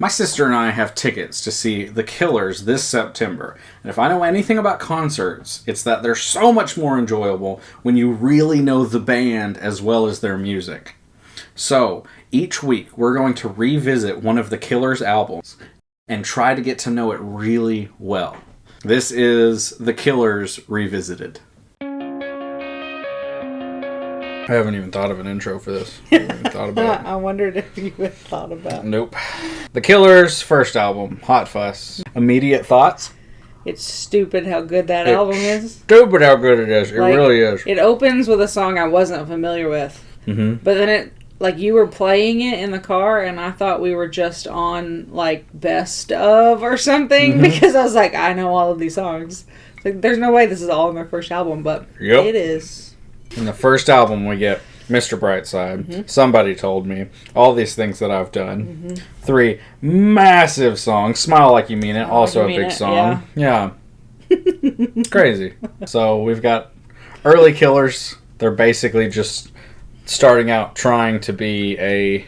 My sister and I have tickets to see The Killers this September. And if I know anything about concerts, it's that they're so much more enjoyable when you really know the band as well as their music. So, each week we're going to revisit one of The Killers' albums and try to get to know it really well. This is The Killers Revisited. I haven't even thought of an intro for this. I haven't even thought about it. I wondered if you had thought about it. Nope. The Killers' first album, Hot Fuss. Immediate thoughts? It's stupid how good that album is. Stupid how good it is. It really is. It opens with a song I wasn't familiar with. Mm-hmm. But then it, like, you were playing it in the car, and I thought we were just on, like, best of or something. Mm-hmm. Because I was like, I know all of these songs. Like, there's no way this is all on their first album, but it is. In the first album, we get Mr. Brightside, mm-hmm. Somebody Told Me, All These Things That I've Done. Mm-hmm. 3 massive songs. Smile Like You Mean It, also a big song. Yeah. Crazy. So we've got early Killers. They're basically just starting out trying to be a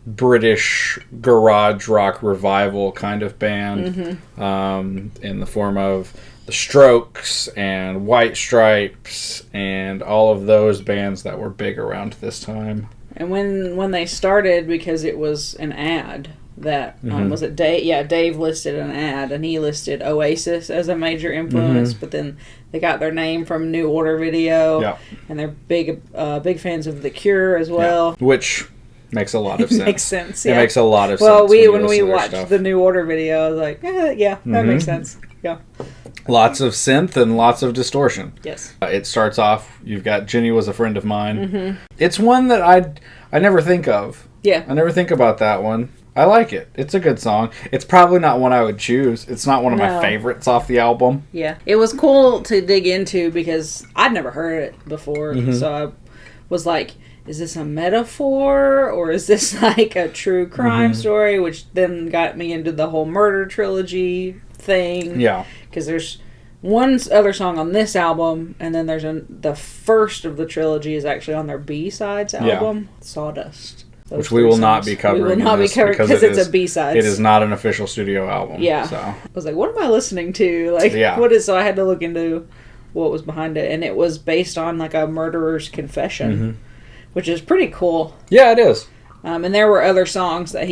British garage rock revival kind of band, mm-hmm. In the form of The Strokes and White Stripes and all of those bands that were big around this time. And when they started, because it was an ad that mm-hmm. Was it Dave? Yeah, Dave listed an ad, and he listed Oasis as a major influence. Mm-hmm. But then they got their name from New Order Video, and they're big fans of The Cure as well, which makes a lot of sense. Makes sense. It makes a lot of sense. Well, when we watched the New Order video, I was like, that mm-hmm. makes sense. Yeah. Lots of synth and lots of distortion. Yes. It starts off, you've got Jenny Was a Friend of Mine. Mm-hmm. It's one that I never think of. Yeah. I never think about that one. I like it. It's a good song. It's probably not one I would choose. It's not one of my favorites off the album. Yeah. It was cool to dig into because I'd never heard it before. Mm-hmm. So I was like, is this a metaphor or is this like a true crime mm-hmm. story? Which then got me into the whole murder trilogy thing. Yeah. Because there's one other song on this album, and then there's the first of the trilogy is actually on their B-sides album, Sawdust. Which we will not be covering. We will not be covering because it's a B-side. It is not an official studio album. Yeah. So I was like, what am I listening to? Like, what is? So I had to look into what was behind it, and it was based on like a murderer's confession, mm-hmm. which is pretty cool. Yeah, it is. And there were other songs that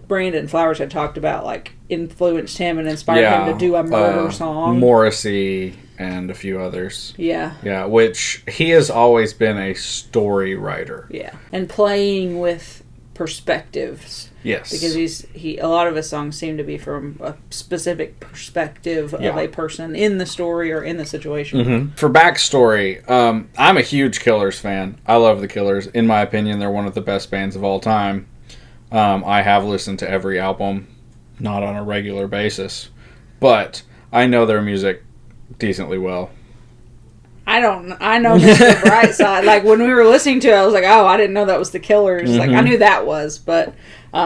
Brandon Flowers had talked about, like, influenced him and inspired him to do a murder song. Morrissey and a few others. Yeah. Yeah, which he has always been a story writer. Yeah. And playing with perspectives. Yes. Because a lot of his songs seem to be from a specific perspective of a person in the story or in the situation. Mm-hmm. For backstory, I'm a huge Killers fan. I love the Killers. In my opinion, they're one of the best bands of all time. I have listened to every album, not on a regular basis, but I know their music decently well. I know Mr. Brightside. Like, when we were listening to it, I was like, oh, I didn't know that was the Killers. Mm-hmm. Like, I knew that was, but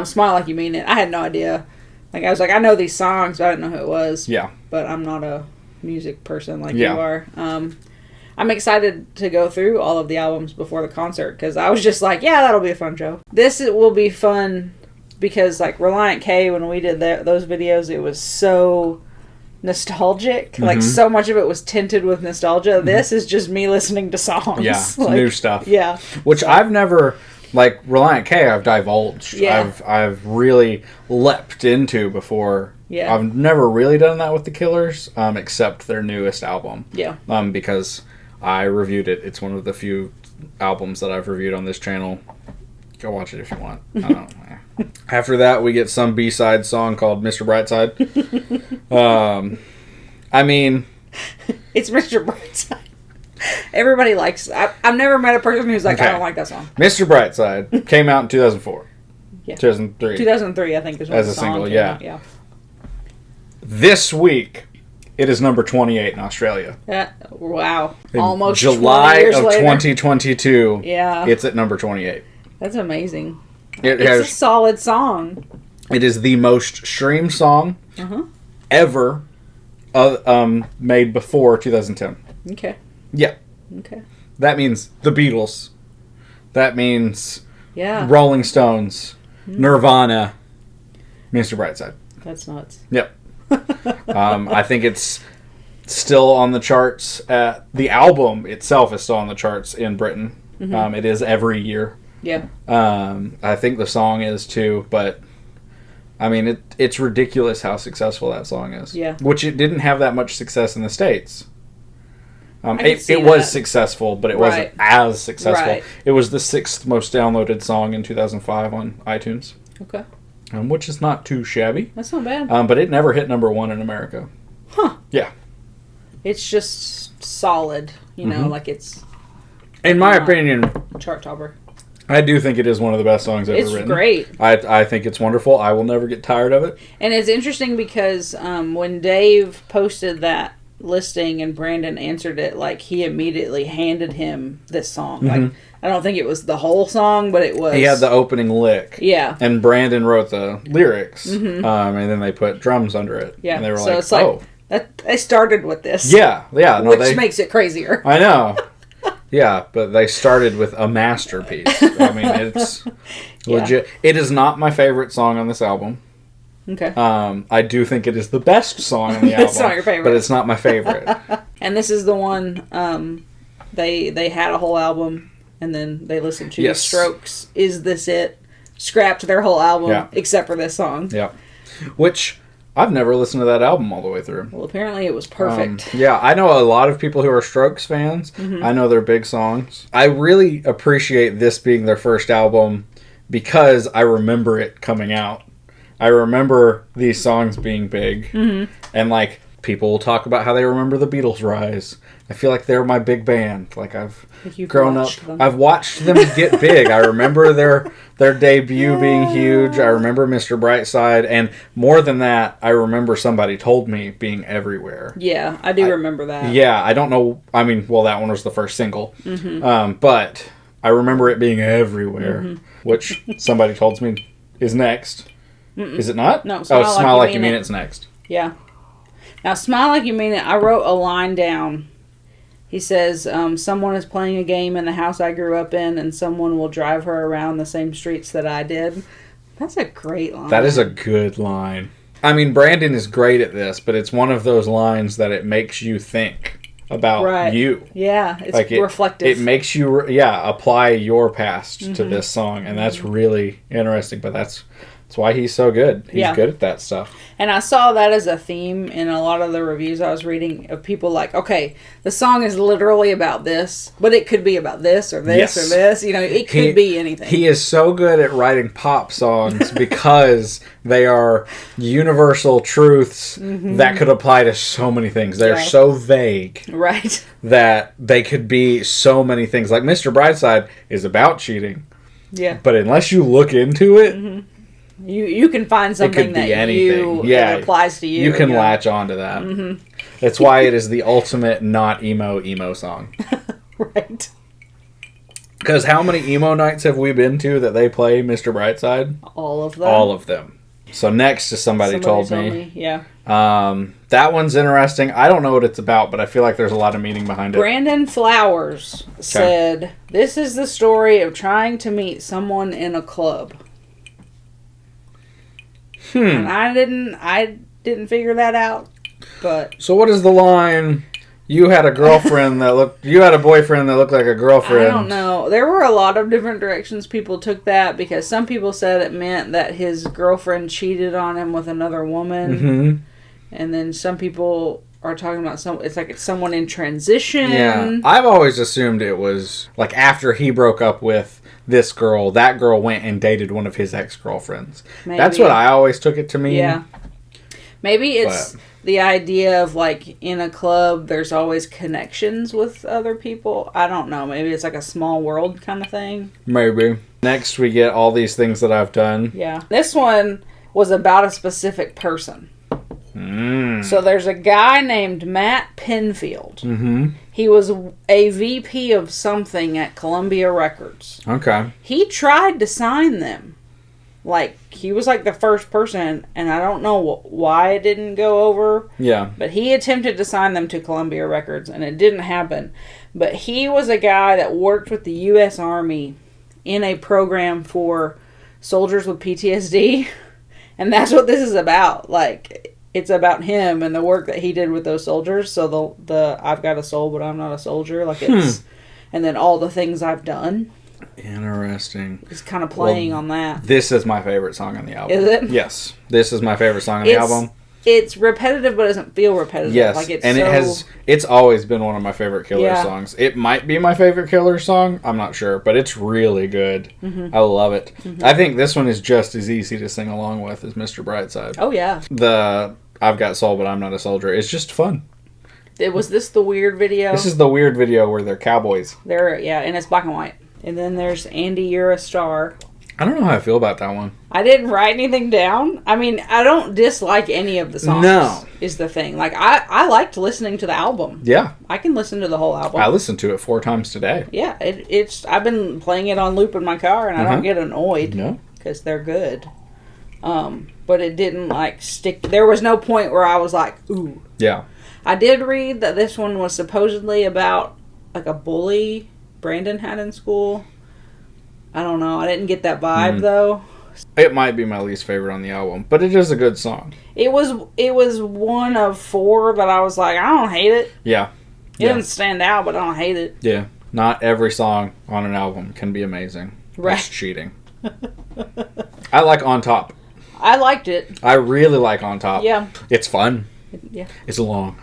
Smile Like You Mean It, I had no idea. Like, I was like, I know these songs, but I didn't know who it was. Yeah. But I'm not a music person like you are. I'm excited to go through all of the albums before the concert because I was just like, yeah, that'll be a fun show. This will be fun because, like, Relient K, when we did those videos, it was so nostalgic. Mm-hmm. Like, so much of it was tinted with nostalgia. Mm-hmm. This is just me listening to songs. Yeah, like, new stuff. Yeah. Which I've never, like, Relient K, I've divulged. Yeah. I've really leapt into before. Yeah. I've never really done that with the Killers, except their newest album. Yeah. Because I reviewed it. It's one of the few albums that I've reviewed on this channel. Go watch it if you want. I don't know. After that, we get some B-side song called Mr. Brightside. I mean, it's Mr. Brightside. Everybody likes. I've never met a person who's like, I don't like that song. Mr. Brightside came out in 2004. Yeah. 2003. 2003, I think, is when as the a song single. came out. Yeah. This week, it is number 28 in Australia. Wow. Almost July 20 years of later. 2022. Yeah. It's at number 28. That's amazing. It's a solid song. It is the most streamed song ever made before 2010. Okay. Yeah. Okay. That means the Beatles. That means Yeah. Rolling Stones, Nirvana, Mr. Brightside. That's nuts. Yep. I think it's still on the charts. The album itself is still on the charts in Britain. Mm-hmm. It is every year. Yeah. I think the song is too, but I mean, it's ridiculous how successful that song is. Yeah. Which it didn't have that much success in the States. It was successful, but it wasn't as successful. Right. It was the 6th most downloaded song in 2005 on iTunes. Okay. Which is not too shabby. That's not bad. But it never hit number 1 in America. Huh. Yeah. It's just solid, you know, like it's... In my opinion... Chart topper. I do think it is one of the best songs ever written. It's great. I think it's wonderful. I will never get tired of it. And it's interesting because when Dave posted that listing and Brandon answered it, like, he immediately handed him this song. Mm-hmm. Like, I don't think it was the whole song, but it was... He had the opening lick. Yeah. And Brandon wrote the lyrics. Mm-hmm. And then they put drums under it. Yeah. And they were so like, it's like, they started with this. Yeah. Yeah. No, which makes it crazier. I know. Yeah, but they started with a masterpiece. I mean, it's legit. It is not my favorite song on this album. Okay. I do think it is the best song on the album. It's not your favorite. But it's not my favorite. And this is the one, they had a whole album, and then they listened to The Strokes' Is This It? Scrapped their whole album, except for this song. Yeah. Which... I've never listened to that album all the way through. Well, apparently it was perfect. I know a lot of people who are Strokes fans. Mm-hmm. I know their big songs. I really appreciate this being their first album because I remember it coming out. I remember these songs being big. Mm-hmm. And, like, people will talk about how they remember the Beatles' rise. I feel like they're my big band. Like, I've grown up. I've watched them get big. I remember their debut being huge. I remember Mr. Brightside. And more than that, I remember Somebody Told Me being everywhere. Yeah, I do remember that. Yeah, I don't know. I mean, well, that one was the first single. Mm-hmm. But I remember it being everywhere, which Somebody Told Me is next. Mm-mm. Is it not? No, Smile Like You Mean It's next. Yeah. Now, Smile Like You Mean It, I wrote a line down. He says, someone is playing a game in the house I grew up in, and someone will drive her around the same streets that I did. That's a great line. That is a good line. I mean, Brandon is great at this, but it's one of those lines that it makes you think about you. Yeah, it's like reflective. It makes you, apply your past to this song, and that's really interesting, but that's why he's so good. He's good at that stuff. And I saw that as a theme in a lot of the reviews I was reading of people like, okay, the song is literally about this, but it could be about this or this or this. You know, it could be anything. He is so good at writing pop songs because they are universal truths that could apply to so many things. They're so vague. Right. That they could be so many things. Like Mr. Brightside is about cheating. Yeah. But unless you look into it... You can find something that that applies to you. You can latch onto that. Mm-hmm. That's why it is the ultimate not emo song. Right. Because how many emo nights have we been to that they play Mr. Brightside? All of them. All of them. So next is Somebody Told Me. Yeah. That one's interesting. I don't know what it's about, but I feel like there's a lot of meaning behind it. Brandon Flowers said, "This is the story of trying to meet someone in a club." And I didn't figure that out, but... So what is the line, you had a boyfriend that looked like a girlfriend? I don't know. There were a lot of different directions people took that, because some people said it meant that his girlfriend cheated on him with another woman. Mm-hmm. And then some people are talking about it's someone in transition. Yeah. I've always assumed it was, like, after he broke up with this girl, that girl went and dated one of his ex-girlfriends. Maybe. That's what I always took it to mean. Yeah. Maybe it's the idea of, like, in a club, there's always connections with other people. I don't know. Maybe it's like a small world kind of thing. Maybe. Next, we get All These Things That I've Done. Yeah. This one was about a specific person. So there's a guy named Matt Penfield. Mm-hmm. He was a VP of something at Columbia Records. Okay. He tried to sign them. Like, he was like the first person, and I don't know why it didn't go over. Yeah. But he attempted to sign them to Columbia Records, and it didn't happen. But he was a guy that worked with the U.S. Army in a program for soldiers with PTSD. And that's what this is about. Like, it's about him and the work that he did with those soldiers. So the I've got a soul, but I'm not a soldier. Like, it's... And then all the things I've done. Interesting. It's kind of playing on that. This is my favorite song on the album. Is it? Yes. This is my favorite song on the album. It's repetitive, but it doesn't feel repetitive. Yes. Like It's always been one of my favorite Killer songs. It might be my favorite Killer song. I'm not sure, but it's really good. Mm-hmm. I love it. Mm-hmm. I think this one is just as easy to sing along with as Mr. Brightside. Oh, yeah. The I've Got Soul, but I'm Not a Soldier. It's just fun. Was this the weird video? This is the weird video where they're cowboys. And it's black and white. And then there's Andy, You're a Star. I don't know how I feel about that one. I didn't write anything down. I mean, I don't dislike any of the songs. No. Is the thing. Like, I liked listening to the album. Yeah. I can listen to the whole album. I listened to it 4 times today. Yeah. I've been playing it on loop in my car, and I don't get annoyed. No. Because they're good. But it didn't, like, stick. There was no point where I was like, ooh. Yeah. I did read that this one was supposedly about, like, a bully Brandon had in school. I don't know. I didn't get that vibe, though. It might be my least favorite on the album, but it is a good song. It was one of 4 that I was like, I don't hate it. Yeah. It didn't stand out, but I don't hate it. Yeah. Not every song on an album can be amazing. Right. That's cheating. I like On Top. I liked it. I really like On Top. Yeah. It's fun. Yeah. It's long.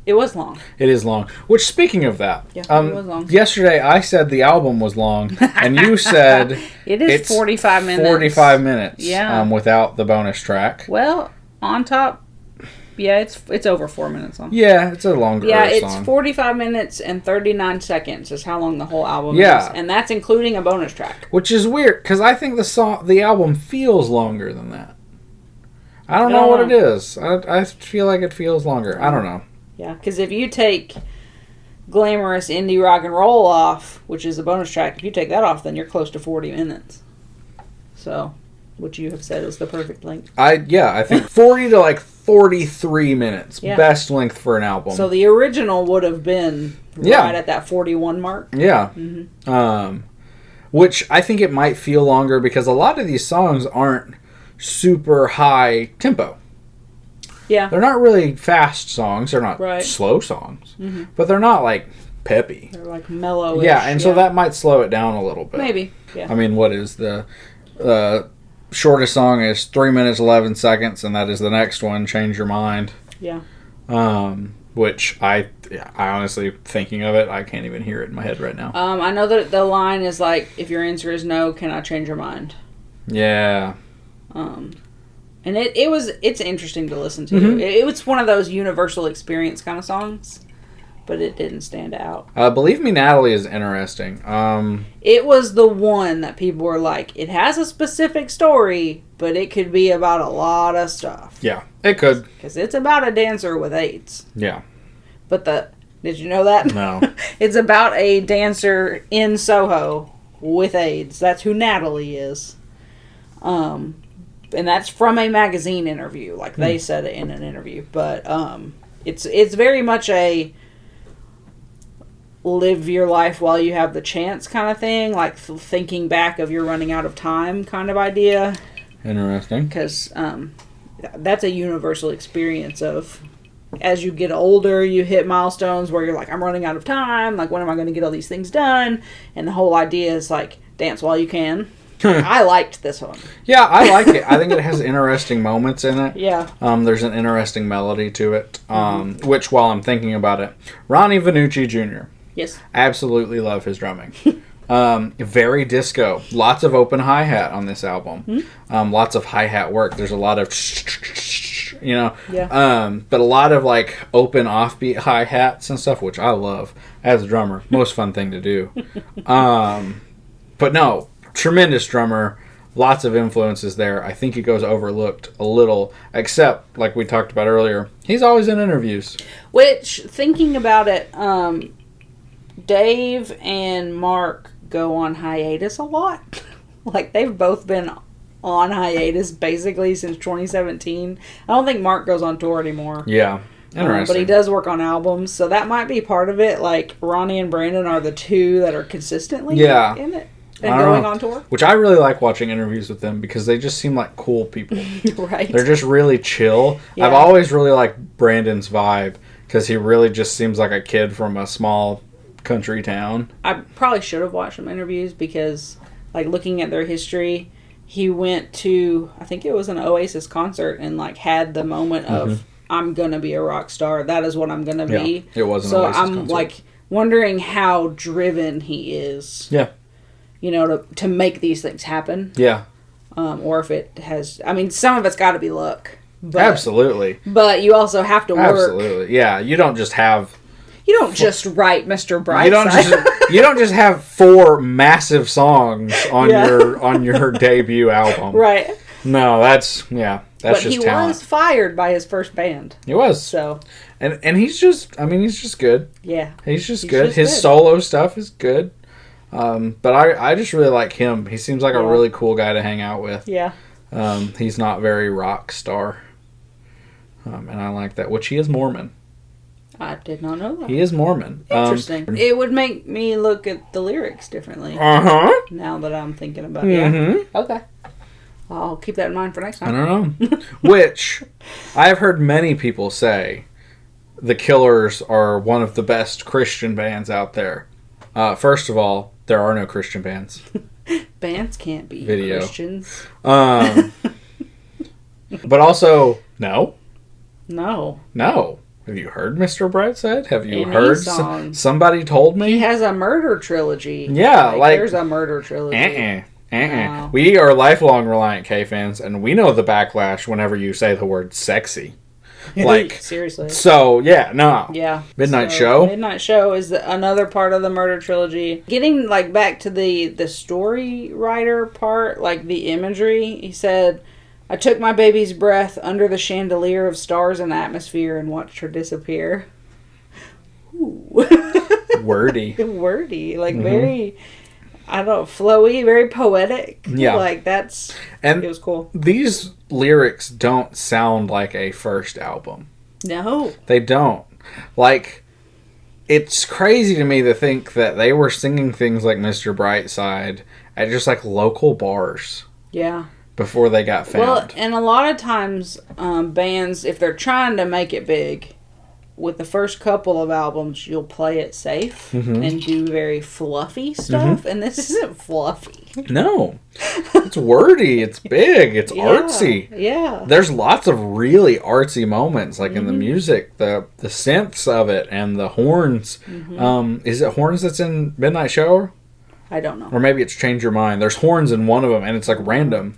It was long. It is long. Which, speaking of that, it was long. Yesterday I said the album was long, and you said it's 45 minutes. 45 minutes. Yeah. Without the bonus track. Well, On Top, yeah, it's over 4 minutes long. Yeah, it's a longer song. Yeah, it's 45 minutes and 39 seconds is how long the whole album is, and that's including a bonus track. Which is weird because I think the album feels longer than that. I don't know what it is. I feel like it feels longer. I don't know. Yeah, because if you take Glamorous Indie Rock and Roll off, which is a bonus track, if you take that off, then you're close to 40 minutes. So, what you have said is the perfect length. I think 40 to like 43 minutes. Yeah. Best length for an album. So the original would have been right at that 41 mark. Yeah. Mm-hmm. Which I think it might feel longer because a lot of these songs aren't super high tempo. Yeah. They're not really fast songs. They're not slow songs. Mm-hmm. But they're not, like, peppy. They're, like, mellow-ish. Yeah, and so that might slow it down a little bit. Maybe, yeah. I mean, what is the shortest song is 3 minutes, 11 seconds, and that is the next one, Change Your Mind. Yeah. Which I honestly, thinking of it, I can't even hear it in my head right now. I know that the line is, like, if your answer is no, can I change your mind? Yeah. And it's interesting to listen to. Mm-hmm. It was one of those universal experience kind of songs, but it didn't stand out. Believe Me, Natalie is interesting. It was the one that people were like, it has a specific story, but it could be about a lot of stuff. Yeah, it could. Because it's about a dancer with AIDS. Yeah. But did you know that? No. It's about a dancer in Soho with AIDS. That's who Natalie is. And that's from a magazine interview. Like, they said it in an interview. But it's very much a live your life while you have the chance kind of thing. Like, thinking back of you're running out of time kind of idea. Interesting. Because that's a universal experience of, as you get older, you hit milestones where you're like, I'm running out of time. Like, when am I going to get all these things done? And the whole idea is, like, dance while you can. I liked this one. Yeah, I like it. I think it has interesting moments in it. Yeah. There's an interesting melody to it, which, while I'm thinking about it, Ronnie Vannucci Jr. Yes. Absolutely love his drumming. Very disco. Lots of open hi-hat on this album. Mm-hmm. Lots of hi-hat work. There's a lot of, Yeah. But a lot of, like, open offbeat hi-hats and stuff, which I love as a drummer. Most fun thing to do. But no. Tremendous drummer, lots of influences there. I think he goes overlooked a little, except, like we talked about earlier, he's always in interviews. Which, thinking about it, Dave and Mark go on hiatus a lot. Like, they've both been on hiatus basically since 2017. I don't think Mark goes on tour anymore. Yeah. Interesting. But he does work on albums, so that might be part of it. Like, Ronnie and Brandon are the two that are consistently in it. and going on tour. Which I really like watching interviews with them because they just seem like cool people. Right. They're just really chill. Yeah. I've always really liked Brandon's vibe because he really just seems like a kid from a small country town. I probably should have watched some interviews because, like, looking at their history, he went to, I think it was an Oasis concert and, like, had the moment of, I'm going to be a rock star. That is what I'm going to be. It was an Oasis concert. So I'm, like, wondering how driven he is. Yeah. You know, to make these things happen. Yeah. Or if it has, I mean, some of it's got to be luck. But, absolutely. But you also have to work. Absolutely. Yeah. You don't just have... You don't just write Mr. Brightside. You don't just have 4 massive songs on your debut album. Right. No, that's just talent. But he was fired by his first band. He was. So. And he's just good. Yeah. He's just good. His solo stuff is good. But I just really like him. He seems like a really cool guy to hang out with. Yeah. He's not very rock star. And I like that. Which he is Mormon. I did not know that. He is Mormon. Interesting. It would make me look at the lyrics differently. Now that I'm thinking about it. Yeah. Okay. I'll keep that in mind for next time. I don't know. Which, I've heard many people say the Killers are one of the best Christian bands out there. First of all, there are no Christian bands. Bands can't be Christians. But also, no. No. Have you heard Mr. Brightside? Have you heard Somebody Told Me? He has a murder trilogy. Yeah, like there's a murder trilogy. No. We are lifelong Reliant K fans, and we know the backlash whenever you say the word sexy. Like, seriously. So, yeah, no. Yeah. Midnight Show? Midnight Show is another part of the murder trilogy. Getting, like, back to the story writer part, like, the imagery, he said, I took my baby's breath under the chandelier of stars and atmosphere and watched her disappear. Ooh. Wordy. Like, very, I don't know, flowy, very poetic. Yeah. Like, it was cool. These lyrics don't sound like a first album. No. They don't. Like, it's crazy to me to think that they were singing things like Mr. Brightside at just, like, local bars. Yeah. Before they got found. Well, and a lot of times, bands, if they're trying to make it big, with the first couple of albums, you'll play it safe and do very fluffy stuff, and this isn't fluffy. No. It's wordy, it's big, it's artsy. Yeah. There's lots of really artsy moments, like in the music, the synths of it, and the horns. Is it horns that's in Midnight Show? I don't know. Or maybe it's Change Your Mind. There's horns in one of them, and it's like random.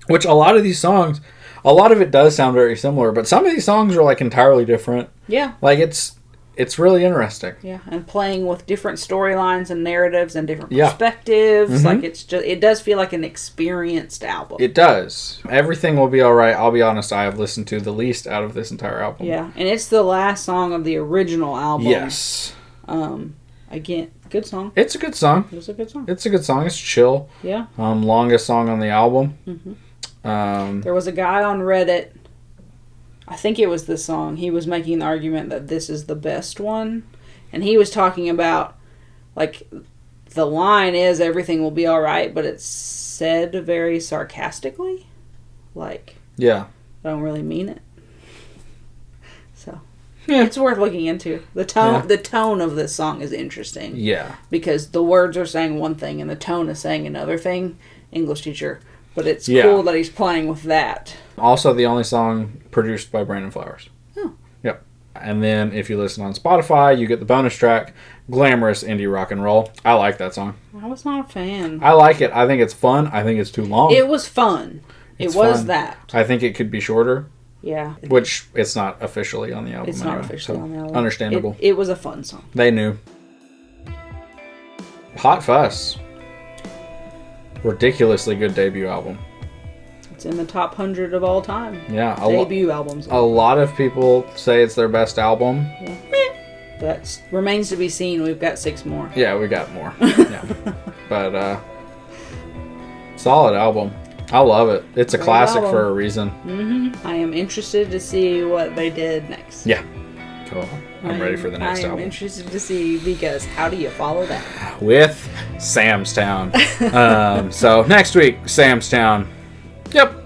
Which a lot of these songs, a lot of it does sound very similar, but some of these songs are like entirely different. Yeah. Like it's really interesting. Yeah, and playing with different storylines and narratives and different perspectives. Like it does feel like an experienced album. It does. Everything Will Be Alright, I'll be honest, I have listened to the least out of this entire album. Yeah, and it's the last song of the original album. Yes. Again, good song. It's a good song. It's a good song. It's a good song. It's chill. Yeah. Longest song on the album. There was a guy on Reddit, I think it was this song, he was making the argument that this is the best one. And he was talking about, like, the line is everything will be alright, but it's said very sarcastically. Like, yeah. I don't really mean it. So, it's worth looking into. The tone of this song is interesting. Yeah. Because the words are saying one thing and the tone is saying another thing. English teacher. But it's cool that he's playing with that. Also, the only song produced by Brandon Flowers. Oh. Yep. And then, if you listen on Spotify, you get the bonus track, Glamorous Indie Rock and Roll. I like that song. I was not a fan. I like it. I think it's fun. I think it's too long. It was fun. It was that. I think it could be shorter. Yeah. Which, it's not officially on the album. It's not officially on the album. Understandable. It was a fun song. They knew. Hot Fuss. Ridiculously good debut album. It's in the top 100 of all time. Yeah. Debut albums. A lot of people say it's their best album. Yeah. That remains to be seen. We've got 6 more. Yeah, we got more. Yeah. But, solid album. I love it. It's a classic for a reason. I am interested to see what they did next. Yeah. Cool. I'm ready for the next album. I am interested to see, because how do you follow that? With Sam's Town. So next week, Sam's Town. Yep.